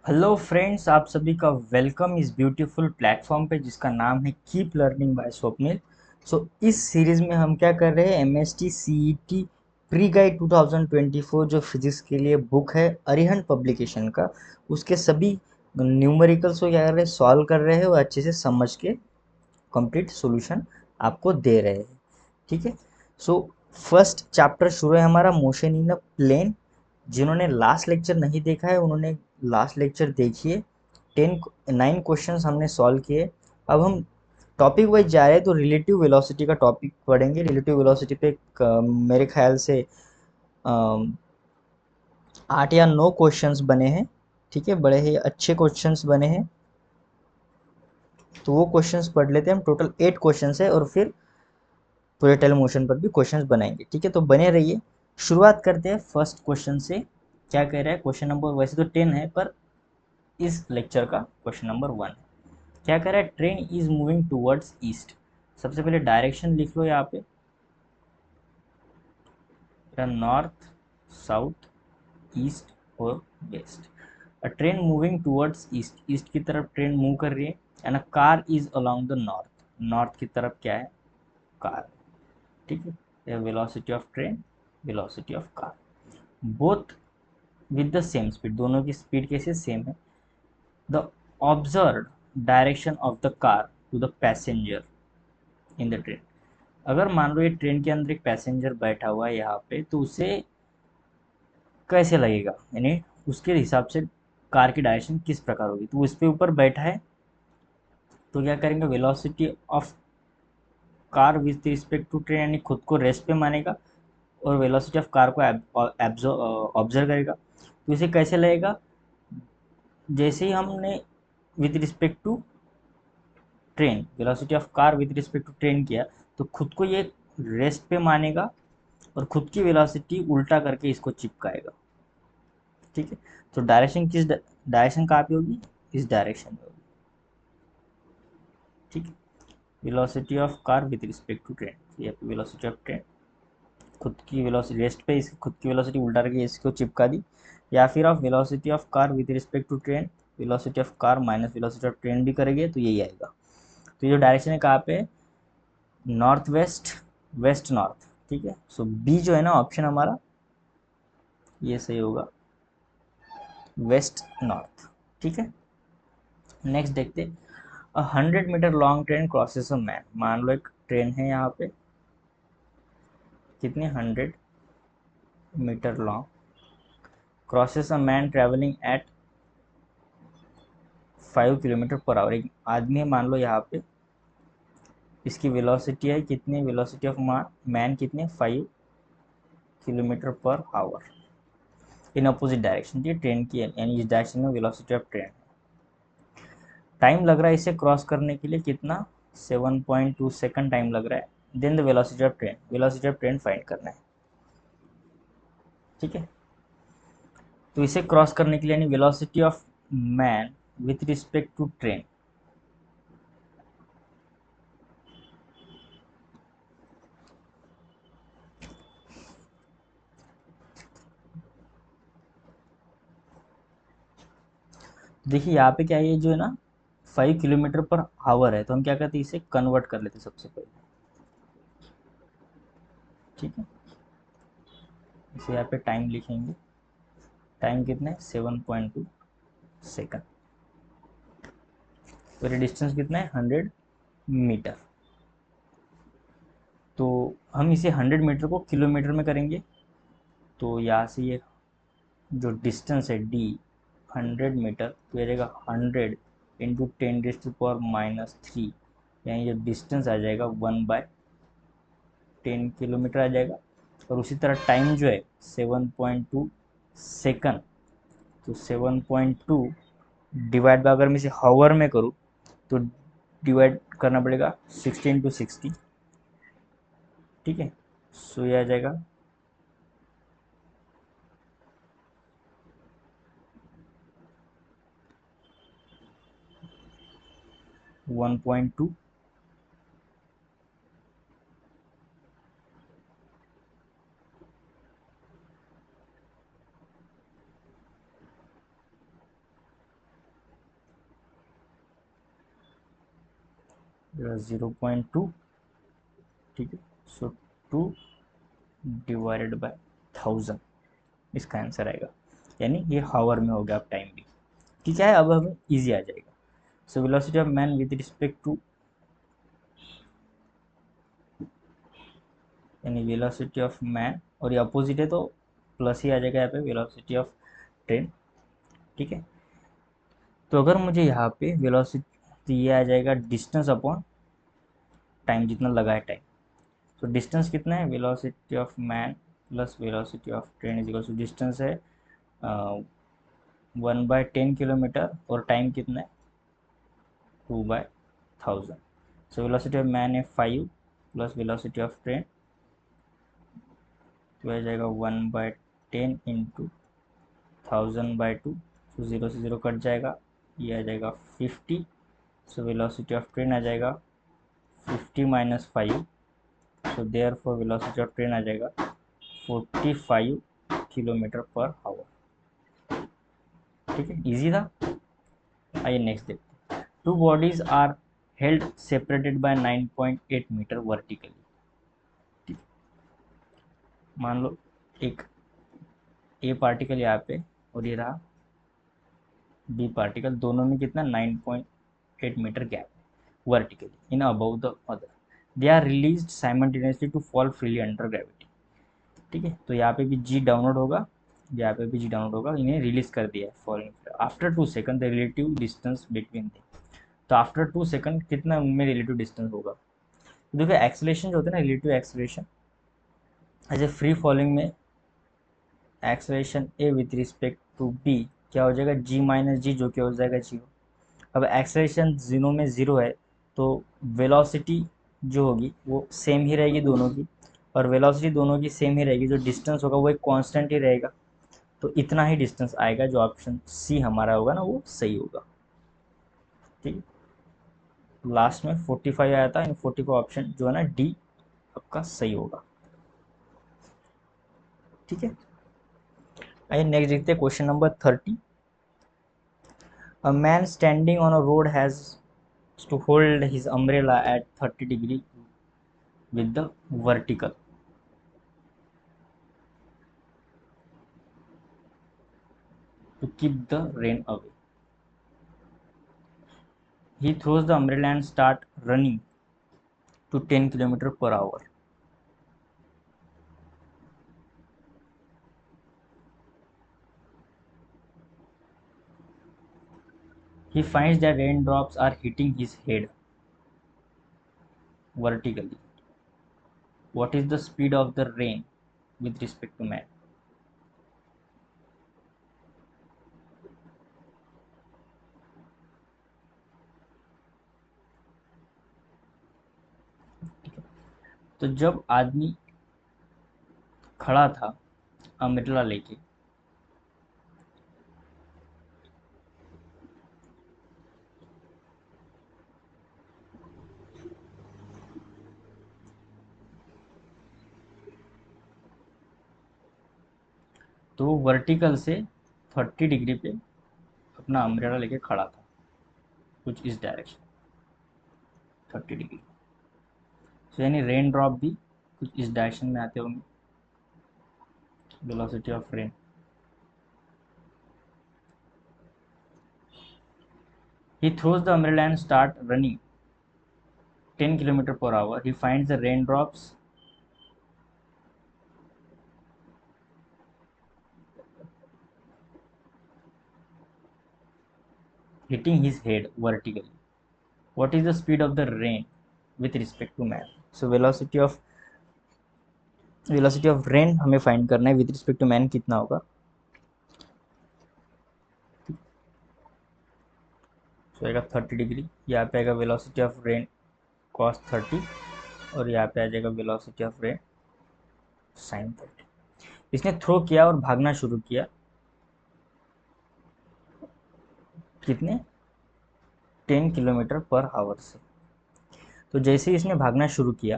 Hello friends, आप सभी का वेलकम इस ब्यूटीफुल प्लेटफॉर्म पे जिसका नाम है कीप लर्निंग बाय स्वप्निल। इस सीरीज में हम क्या कर रहे हैं, एमएसटी सीईटी प्री गाइड 2024 जो फिजिक्स के लिए बुक है अरिहंत पब्लिकेशन का, उसके सभी न्यूमेरिकल्स को क्या कर रहे हैं, सॉल्व कर रहे हैं और अच्छे से समझ के कंप्लीट सॉल्यूशन आपको दे रहे हैं। ठीक है। सो फर्स्ट चैप्टर शुरू है हमारा, मोशन इन अ प्लेन। जिन्होंने लास्ट लेक्चर नहीं देखा है उन्होंने लास्ट लेक्चर देखिए। 9 क्वेश्चंस हमने सॉल्व किए। अब हम टॉपिक वाइज जा रहे हैं, तो रिलेटिव वेलोसिटी का टॉपिक पढ़ेंगे। रिलेटिव वेलोसिटी पे मेरे ख्याल से 8 या 9 क्वेश्चंस बने हैं। ठीक है, बड़े ही अच्छे क्वेश्चंस बने हैं। तो वो क्वेश्चंस पढ़ लेते हैं हम। टोटल 8 क्वेश्चंस है और फिर प्रोजेक्टाइल मोशन पर भी क्वेश्चंस बनाएंगे। ठीक है, तो बने रहिए। शुरुआत करते हैं फर्स्ट क्वेश्चन से। क्या कह रहा है क्वेश्चन नंबर, वैसे तो 10 है पर इस लेक्चर का क्वेश्चन नंबर 1 है। क्या कह रहा है, train is moving towards east. सबसे पहले डायरेक्शन लिख लो यहाँ पे, नॉर्थ, साउथ, ईस्ट और west. A train moving towards east, east की तरफ ट्रेन मूव कर रही है। And a car is along the north, north की तरफ क्या है, कार। ठीक है, velocity of train, velocity of car, both with the same speed, दोनों की स्पीड कैसे सेम है। The observe direction of the car to the passenger in the train. अगर मान लो ये ट्रेन के अंदर एक पैसेंजर बैठा हुआ है यहाँ पे, तो उसे कैसे लगेगा, यानी उसके हिसाब से कार की डायरेक्शन किस प्रकार होगी। तो उस पे ऊपर बैठा है तो क्या करेंगे, velocity of car with respect to train, यानी खुद को रेस्ट पे मानेगा और वेलोसिटी ऑफ कार को ऑब्जर्व करेगा। तो इसे कैसे लगेगा, जैसे ही हमने with respect to train, velocity of car with respect to train किया, तो खुद को ये रेस्ट पे मानेगा और खुद की वेलोसिटी उल्टा करके इसको चिपकाएगा। ठीक है, तो डायरेक्शन किस डायरेक्शन कहाँ पे होगी, इस डायरेक्शन में होगी। ठीक है, velocity of car with respect to train, ये वेलोसिटी ऑफ ट्रेन, खुद की वेलोसिटी रेस्ट पे इसकी खुद की वेलोसिटी उल्टा करके इसको चिपका दी। या फिर आप velocity of car with respect to train, velocity of car minus velocity of train भी करेंगे तो यही आएगा। तो ये जो डायरेक्शन है कहाँ पे, नॉर्थ वेस्ट, वेस्ट नॉर्थ। ठीक है, सो बी जो है ना ऑप्शन हमारा, ये सही होगा, वेस्ट नॉर्थ। ठीक है, नेक्स्ट देखते। 100 metre long train crosses a man. मान लो एक ट्रेन है यहाँ पे, कितने, 100 metre long, crosses a man travelling at 5 kilometre per hour. एक आदमी है मान लो यहाँ पे, इसकी वेलोसिटी है कितनी, वेलोसिटी ऑफ मैन कितने, 5 kilometre per our in opposite direction. ये ट्रेन की है, यानी इस डायरेक्शन में वेलोसिटी ऑफ ट्रेन। टाइम लग रहा है इसे क्रॉस करने के लिए कितना, 7.2 सेकंड टाइम लग रहा है। Then the velocity of train, velocity of train find करना है। ठीक है, तो इसे क्रॉस करने के लिए, यानी velocity of man with respect to train, देखिए यहाँ पे क्या है, ये जो है ना 5 किलोमीटर पर आवर है, तो हम क्या करते हैं, इसे कन्वर्ट कर लेते हैं सबसे पहले। ठीक है, इसे यहाँ पे टाइम लिखेंगे, टाइम कितना है, 7.2 सेकंड। तो ये डिस्टेंस कितना है, 100 मीटर। तो हम इसे 100 मीटर को किलोमीटर में करेंगे। तो यहाँ से ये जो डिस्टेंस है डी, 100 मीटर, तो ये रहेगा 100 × 10⁻³ यानी जो डिस्टेंस आ जाएगा 1/10 किलोमीटर आ जाएगा। और उसी तरह टाइम जो है 7.2 सेकंड, तो 7.2 डिवाइड बाय, अगर मैं इसे हावर में करूँ तो डिवाइड करना पड़ेगा 16 × 60। ठीक है, सो ये आ जाएगा 1.2। 0.2, ठीक है। सो 2 डिवाइडेड बाय 1000 इसका आंसर आएगा, यानी ये हावर में हो गया अब टाइम भी, ठीक है। अब हमें इजी आ जाएगा। So velocity of man with respect to, यानी वेलोसिटी ऑफ मैन, और ये अपोजिट है तो प्लस ही आ जाएगा यहाँ पे, वेलोसिटी ऑफ ट्रेन, ठीक है। तो अगर मुझे यहाँ पे वेलोसिटी, ये आ जाएगा डिस्टेंस अपॉन टाइम, जितना लगा है टाइम। तो डिस्टेंस कितना है, velocity of man plus velocity of train is equal to, distance है 1/10 किलोमीटर, और टाइम कितना है 2/1000। सो वेलोसिटी ऑफ मैन है 5 प्लस वेलोसिटी ऑफ ट्रेन, तो आ जाएगा 1/10 इंटू 1000/2, तो 0 से 0 कट जाएगा, ये आ जाएगा 50। सो वेलोसिटी ऑफ ट्रेन आ जाएगा 50 minus 5, so therefore velocity of train आ जाएगा 45 किलोमीटर पर आवर, ठीक है। इजी था। आइए नेक्स्ट देखते हैं। Two bodies are held separated by 9.8 metre vertically. मान लो एक ए पार्टिकल यहाँ पे और ये रहा बी पार्टिकल, दोनों में कितना 9.8 metre gap vertically in above the other, they are released simultaneously to fall freely under gravity, ठीक है। तो यहाँ पे भी जी डाउनलोड होगा, यहाँ पे भी जी डाउनलोड होगा, इन्हें रिलीज कर दिया है falling after 2 second the relative distance between the, तो आफ्टर 2 सेकंड कितना उनमें रिलेटिव डिस्टेंस होगा। तो देखो एक्सेलरेशन जो होता है ना, relative acceleration, as a free falling में acceleration A with respect to B क्या हो जाएगा, जी माइनस जी, जो कि हो जाएगा जीरो। अब एक्सेलरेशन जीरो में ज़ीरो है, तो वेलोसिटी जो होगी वो सेम ही रहेगी दोनों की, और वेलोसिटी दोनों की सेम ही रहेगी, जो डिस्टेंस होगा वो एक कांस्टेंट ही रहेगा, तो इतना ही डिस्टेंस आएगा, जो ऑप्शन सी हमारा होगा ना वो सही होगा, ठीक। लास्ट में 45 आया था, इन 45 ऑप्शन जो है ना डी आपका सही होगा, ठीक है। आइए नेक्स्ट देखते हैं question number 30। A man standing on a road has to hold his umbrella at 30 degree with the vertical to keep the rain away. He throws the umbrella and start running to 10 kilometer per hour. He finds that raindrops are hitting his head vertically. What is the speed of the rain with respect to man? तो जब आदमी खड़ा था umbrella लेके, तो वो vertical से 30 degree पे अपना अम्ब्रेला लेके खड़ा था, कुछ इस डायरेक्शन 30 डिग्री। तो यानी रेन ड्रॉप भी कुछ इस डायरेक्शन में आते होंगे, velocity of rain. He throws the umbrella and start running 10 kilometer per hour. He finds the raindrops hitting his head vertically. What is the speed of the rain with respect to man? So velocity of rain हमें find करना है with respect to man कितना होगा। तो आएगा 30 degree, यहाँ पे आएगा वेलोसिटी ऑफ रेन cos 30, और यहाँ पे आ जाएगा वेलोसिटी ऑफ रेन sin 30। इसने थ्रो किया और भागना शुरू किया, कितने 10 किलोमीटर पर आवर से। तो जैसे ही इसने भागना शुरू किया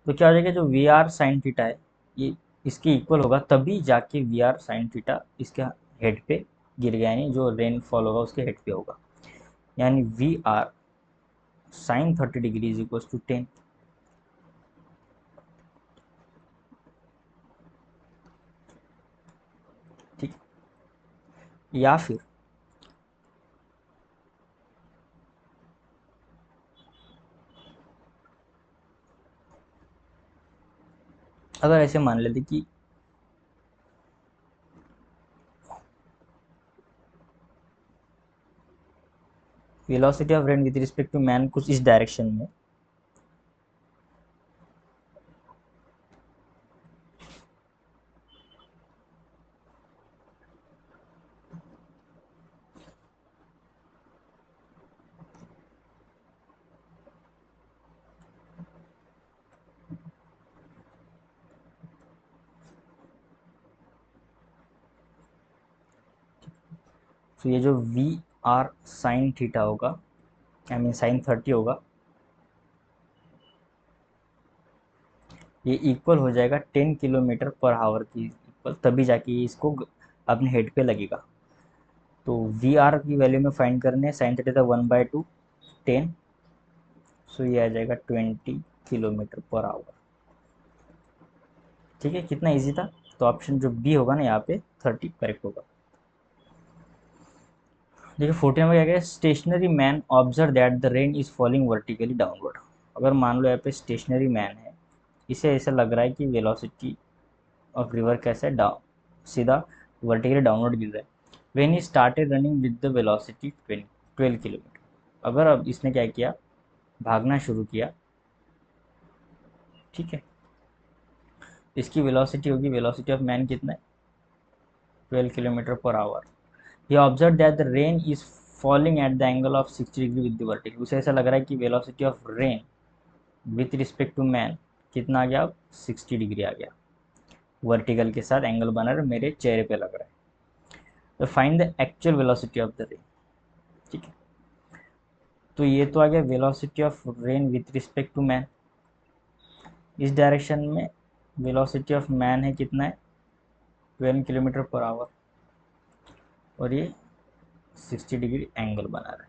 तो क्या हो जाएगा, जो वी आर साइन थीटा है ये इसके इक्वल होगा, तभी जाके वी आर साइन थीटा इसके हेड पे गिर गया, यानी जो रेनफॉल होगा उसके हेड पे होगा, यानी V R sine 30 degree is equal to 10। ठीक, या फिर अगर ऐसे मान लेते कि velocity of rain with respect to man कुछ इस डायरेक्शन में, तो ये जो वी आर साइन थीटा होगा, आई मीन साइन 30 होगा, ये इक्वल हो जाएगा 10 किलोमीटर पर आवर की इक्वल, तभी जाके इसको अपने हेड पे लगेगा। तो वी आर की वैल्यू में फाइंड करने साइन थीटा था 1/2 10, सो ये आ जाएगा 20 किलोमीटर पर आवर। ठीक है, कितना इजी था। तो ऑप्शन जो बी होगा ना यहाँ पे 30 करेक्ट होगा। देखिए 14 में क्या गया, stationary man observe that the rain is falling vertically downward. अगर मान लो यहाँ पे स्टेशनरी मैन है, इसे ऐसा लग रहा है कि वेलोसिटी ऑफ रिवर कैसा है, डाउन, सीधा वर्टिकली डाउनवर्ड गिर रहा है। When he started running with the velocity 12 kilometre. अगर अब इसने क्या किया, भागना शुरू किया, ठीक है, इसकी वेलोसिटी होगी, वेलोसिटी ऑफ मैन कितना है, 12 kilometre per hour. He observe that the rain is falling at the angle of 60 degree with the vertical. उसे ऐसा लग रहा है कि velocity of rain with respect to man कितना आ गया, अब 60 डिग्री आ गया, वर्टिकल के साथ एंगल बना रहा है, मेरे चेहरे पे लग रहा है। तो find the actual velocity of the rain. ठीक है, तो ये तो आ गया velocity of rain with respect to man. इस डायरेक्शन में वेलोसिटी ऑफ मैन है कितना है, 12 किलोमीटर पर आवर, और ये 60 डिग्री एंगल बना रहा है।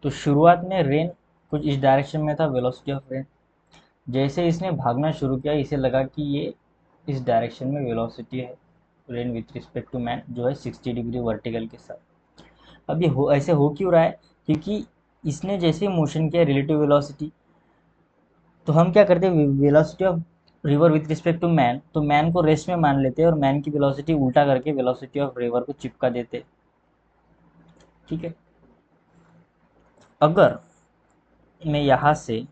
तो शुरुआत में रेन कुछ इस डायरेक्शन में था, वेलोसिटी ऑफ रेन। जैसे इसने भागना शुरू किया, इसे लगा कि ये इस डायरेक्शन में वेलोसिटी है rain with respect to man, जो है 60 डिग्री वर्टिकल के साथ। अब ये हो ऐसे हो क्यों रहा है, क्योंकि इसने जैसे मोशन किया रिलेटिव वेलोसिटी, तो हम क्या करते हैं, velocity of river with respect to man, तो मैन को रेस्ट में मान लेते हैं और मैन की वेलोसिटी उल्टा करके वेलोसिटी ऑफ रिवर को चिपका देते हैं। ठीक है, अगर मैं यहाँ से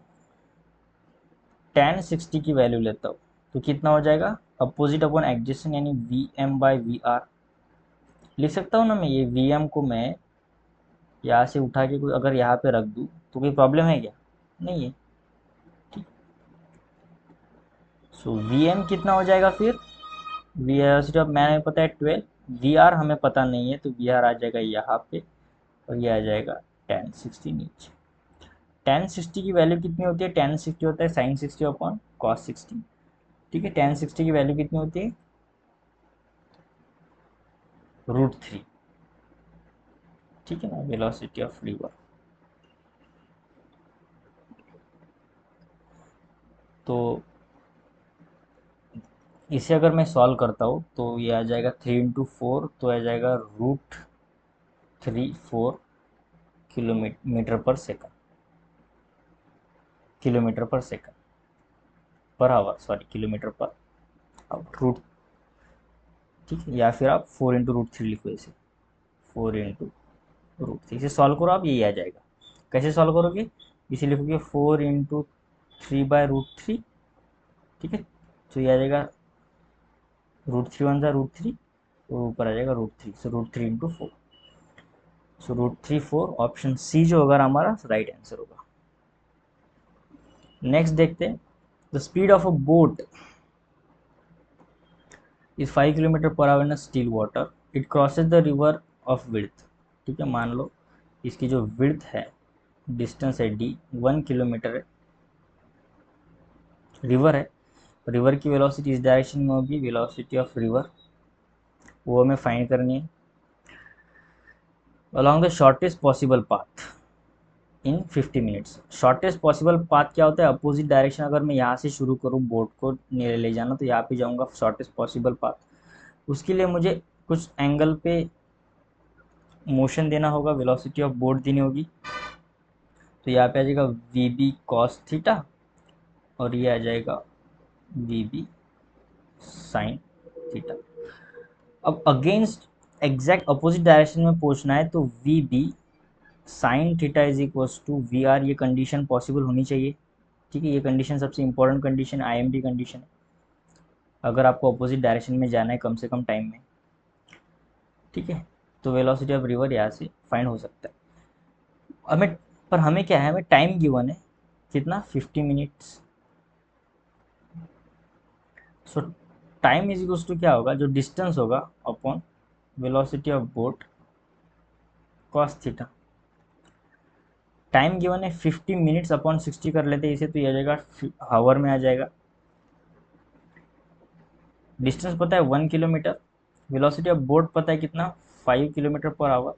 tan 60 की वैल्यू लेता हूँ, तो कितना हो जाएगा, अपोजिट अपॉन एडजेसेंट, यानी V M by V R लिख सकता हूँ ना मैं। ये वी एम को मैं यहाँ से उठा के कोई अगर यहाँ पे रख दूँ तो कोई प्रॉब्लम है क्या, नहीं है। ठीक, सो वी एम कितना हो जाएगा फिर, वेलोसिटी ऑफ मैन हमें पता है 12, वी आर हमें पता नहीं है, तो वी आर आ जाएगा यहाँ पे, और ये आ जाएगा tan 60 नीचे। tan 60 की वैल्यू कितनी होती है, tan 60 होता है sin 60 अपॉन cos 60। ठीक है, tan 60 की वैल्यू कितनी होती है, √3। ठीक है ना, वेलोसिटी ऑफ रिवर। तो इसे अगर मैं सॉल्व करता हूँ तो ये आ जाएगा 3 × 4, तो आ जाएगा √34 kilometre per second, kilometre per second per hour, sorry kilometre per hour, root. ठीक है, या फिर आप 4 × √3 लिखो इसे, 4 × √3, इसे सॉल्व करो आप, यही आ जाएगा। कैसे सॉल्व करोगे, इसे लिखोगे 4 × 3/√3। ठीक है, तो ये आ जाएगा √3 वन ज़ा √3, और ऊपर आ जाएगा √3, सो √3 × 4, सो √3 4, ऑप्शन सी जो होगा हमारा राइट आंसर होगा। नेक्स्ट देखते हैं, the speed of a boat is 5 kilometre per our in still water, it crosses the river of width. ठीक है, मान लो इसकी जो विड्थ है, डिस्टेंस है डी, 1 किलोमीटर है, रिवर है, रिवर की वेलोसिटी इस डायरेक्शन में होगी, वेलोसिटी ऑफ रिवर वो हमें फाइंड करनी है। Along the shortest possible path in 50 minutes. Shortest possible path क्या होता है? अपोजिट डायरेक्शन, अगर मैं यहाँ से शुरू करूँ बोट को ले जाना तो यहाँ पे जाऊँगा शॉर्टेस्ट पॉसिबल पाथ। उसके लिए मुझे कुछ एंगल पे मोशन देना होगा, वेलोसिटी ऑफ बोट देनी होगी। तो यहाँ पे आ जाएगा वी बी कॉस थीटा और ये आ जाएगा वी बी साइन थीटा। अब अगेंस्ट एग्जैक्ट अपोजिट डायरेक्शन में पहुंचना है तो V B sine theta is equals to V R, ये कंडीशन पॉसिबल होनी चाहिए। ठीक है, ये कंडीशन सबसे इंपॉर्टेंट कंडीशन, आईएमडी कंडीशन है, अगर आपको अपोजिट डायरेक्शन में जाना है कम से कम टाइम में। ठीक है, तो वेलोसिटी ऑफ रिवर यहाँ से फाइंड हो सकता है हमें। पर हमें क्या है, हमें टाइम गिवन है कितना, 50 minutes. So time is equals to क्या होगा, जो डिस्टेंस होगा upon velocity of boat cos theta. Time given है 50 मिनट्स अपॉन 60 कर लेते हैं इसे, तो ये आ जाएगा हावर में आ जाएगा। डिस्टेंस पता है 1 किलोमीटर, वेलोसिटी ऑफ बोट पता है कितना, 5 kilometre per our,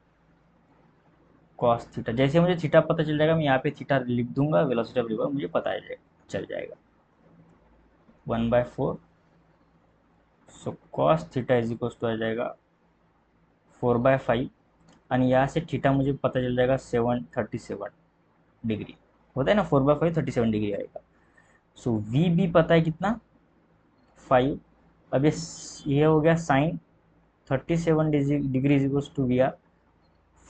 cos theta. जैसे मुझे थीटा पता चल जाएगा मैं यहाँ पे थीटा लिख दूंगा, वेलोसिटी ऑफ रिवर मुझे पता चल जाएगा 1/4। So cos theta is equal to आ जाएगा 4/5, और यहाँ से थीटा मुझे पता चल जाएगा 737 डिग्री होता है ना, 4/5 37 डिग्री आएगा। सो वी बी पता है कितना, 5। अब ये हो गया sine 37 degree is equal to V R,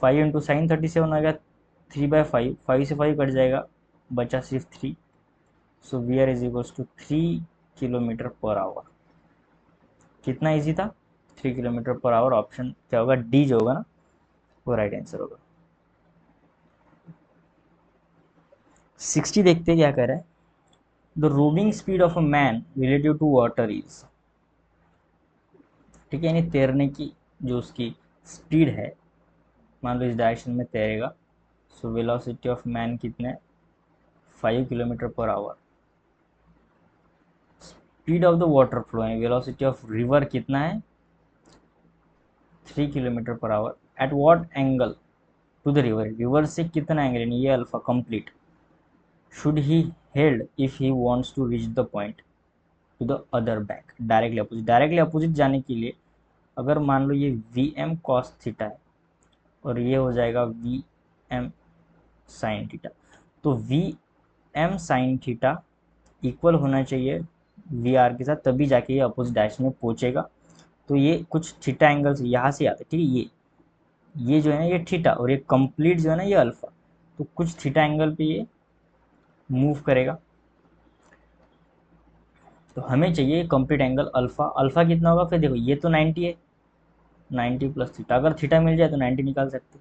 5 into sine 37 आ गया 3/5, 5 से 5 कट जाएगा, बचा सिर्फ 3। So V R is equal to 3 kilometre per hour. कितना इजी था, 3 किलोमीटर पर आवर। ऑप्शन क्या होगा, डी जो होगा ना वो राइट आंसर होगा। 60 देखते क्या कह रहा है, the rowing speed of a man relative to water is. ठीक है, यानी तैरने की जो उसकी स्पीड है, मान लो इस डायरेक्शन में तैरेगा, सो वेलोसिटी ऑफ मैन कितना है, 5 kilometre per hour. Speed of the water flow है, वेलोसिटी ऑफ रिवर कितना है, 3 kilometre per hour. At what angle to the river, river से कितना एंगल, यानी ये alpha complete, should he head if he wants to reach the point to the other bank. Directly opposite जाने के लिए अगर मान लो ये वी एम कॉस थीटा है और ये हो जाएगा वी एम साइन थीटा, तो V M sine theta equal होना चाहिए वी आर के साथ, तभी जाके ये अपोजिट डायरेक्शन में पहुंचेगा। तो ये कुछ थीटा एंगल से यहाँ से आते, ठीक है, ये जो है ना ये थीटा, और ये कंप्लीट जो है ना ये अल्फा, तो कुछ थीटा एंगल पे ये मूव करेगा। तो हमें चाहिए कंप्लीट एंगल अल्फा। अल्फा कितना होगा, फिर देखो ये तो 90 है, 90 प्लस थीटा, अगर थीटा मिल जाए तो 90 निकाल सकते।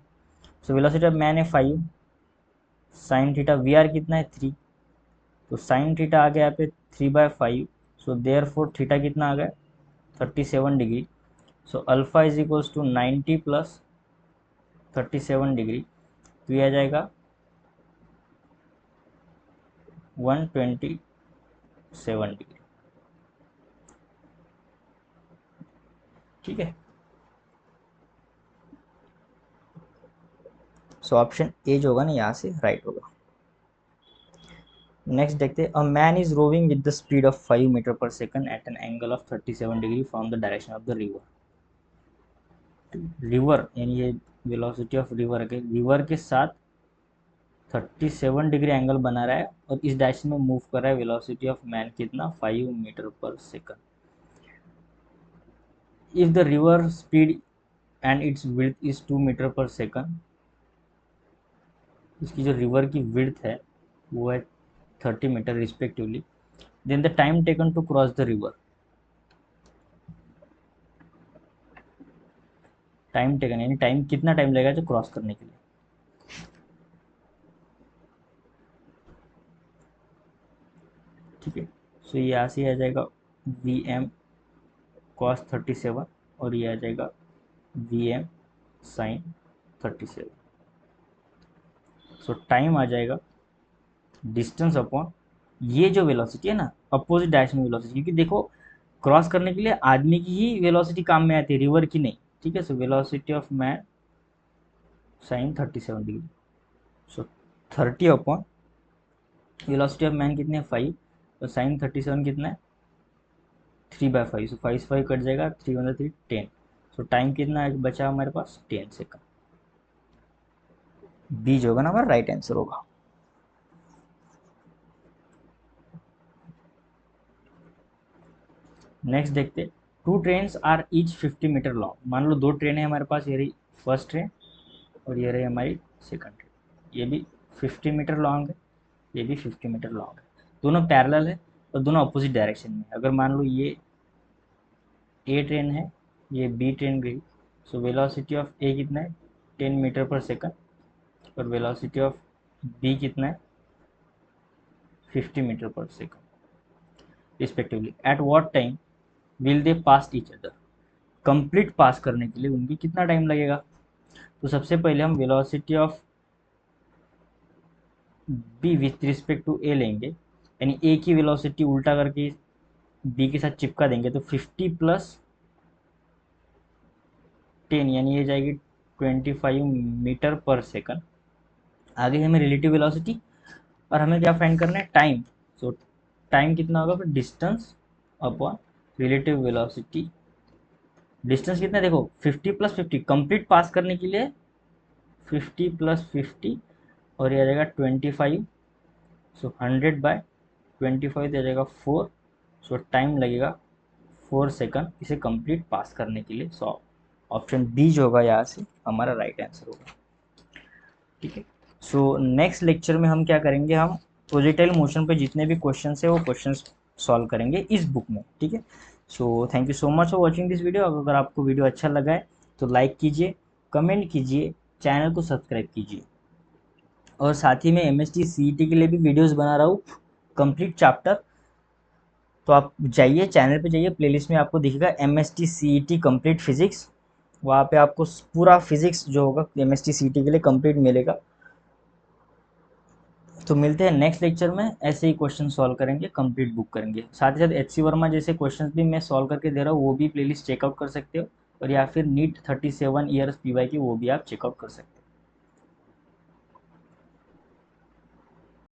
सो वेलोसिटी ऑफ मैन है 5, साइन थीटा वी आर कितना है 3, तो साइन थीटा आ गया यहाँ पे 3/5। सो देयर फोर थीटा कितना आ गया, 37 degree. So alpha is equals to 90 plus 37 degree, तो ये आ जाएगा 127 डिग्री। ठीक है, सो ऑप्शन ए जो होगा ना यहाँ से राइट होगा। नेक्स्ट देखते हैं, a man is rowing with the speed of 5 metre per second at an angle of 37 degree from the direction of the river. River यानी ये वेलोसिटी ऑफ रिवर के साथ 37 डिग्री एंगल बना रहा है और इस डायरेक्शन में मूव कर रहा है। वेलोसिटी ऑफ मैन कितना, 5 metre per second. If the river speed and its width is 2 metre per second, इसकी जो रिवर की विड्थ है वो है 30 metre respectively, then the time taken to cross the river, time taken यानी time कितना time लगेगा जो क्रॉस करने के लिए। ठीक है, सो ये यहाँ से आ जाएगा वी एम cos 37 और ये आ जाएगा Vm sin 37। सो टाइम आ जाएगा डिस्टेंस अपॉन ये जो वेलोसिटी है ना, अपोजिट डायरेक्शन में वेलोसिटी, क्योंकि देखो क्रॉस करने के लिए आदमी की ही वेलोसिटी काम में आती है, रिवर की नहीं, ठीक है। So velocity of man sine 37 degree. So 30 upon velocity of man कितने 5, तो साइन 37 कितना है 3/5। सो 5 5 कट जाएगा, 3 × 3 10। सो टाइम कितना बचा हमारे पास 10 सेकंड। बी जो होगा ना हमारा राइट आंसर होगा। नेक्स्ट देखते, two train are each 50 metre long. मान लो दो ट्रेन है हमारे पास, ये रही फर्स्ट ट्रेन और ये रही हमारी सेकंड ट्रेन। ये भी 50 मीटर लॉन्ग है, ये भी 50 मीटर लॉन्ग है, दोनों पैरेलल है और दोनों अपोजिट डायरेक्शन में। अगर मान लो ये ए ट्रेन है, ये बी ट्रेन गई, सो वेलोसिटी ऑफ ए कितना है 10 मीटर पर सेकंड और वेलोसिटी ऑफ बी कितना है 50 metre per second respectively. At what time will they pass each other. Complete pass करने के लिए उनकी कितना टाइम लगेगा? तो सबसे पहले हम velocity of B with respect to A लेंगे, यानी ए की वेलोसिटी उल्टा करके बी के साथ चिपका देंगे, तो 50 + 10 यानी ये जाएगी 25 मीटर पर सेकंड। आगे हमें रिलेटिव वेलोसिटी और हमें क्या फाइंड करना है टाइम। सो टाइम कितना होगा फिर distance upon relative velocity. Distance कितना है देखो 50 + 50 कंप्लीट पास करने के लिए 50 + 50 और ये आ जाएगा 25। सो 100/25 आ जाएगा 4। सो टाइम लगेगा 4 सेकंड इसे कंप्लीट पास करने के लिए। सो ऑप्शन बी जो होगा यहाँ से हमारा राइट आंसर होगा, ठीक है। सो नेक्स्ट लेक्चर में हम क्या करेंगे, हम प्रोजेक्टाइल मोशन पे जितने भी क्वेश्चन है वो क्वेश्चन सॉल्व करेंगे इस बुक में, ठीक है। So thank you so much for watching this video. अगर आपको वीडियो अच्छा लगा है तो लाइक कीजिए, कमेंट कीजिए, चैनल को सब्सक्राइब कीजिए। और साथ ही मैं MST CET के लिए भी वीडियोस बना रहा हूँ कंप्लीट चैप्टर। तो आप जाइए चैनल पे जाइए, प्लेलिस्ट में आपको दिखेगा MST CET कंप्लीट फिजिक्स, वहाँ पे आपको पूरा फिजिक्स जो होगा MST CET के लिए कंप्लीट मिलेगा। तो मिलते हैं नेक्स्ट लेक्चर में, ऐसे ही क्वेश्चन सॉल्व करेंगे, कंप्लीट बुक करेंगे। साथ ही साथ HC वर्मा जैसे क्वेश्चंस भी मैं सॉल्व करके दे रहा हूँ, वो भी प्लेलिस्ट चेकआउट कर सकते हो। और या फिर नीट 37 ईयर्स PY की वो भी आप चेकआउट कर सकते हो।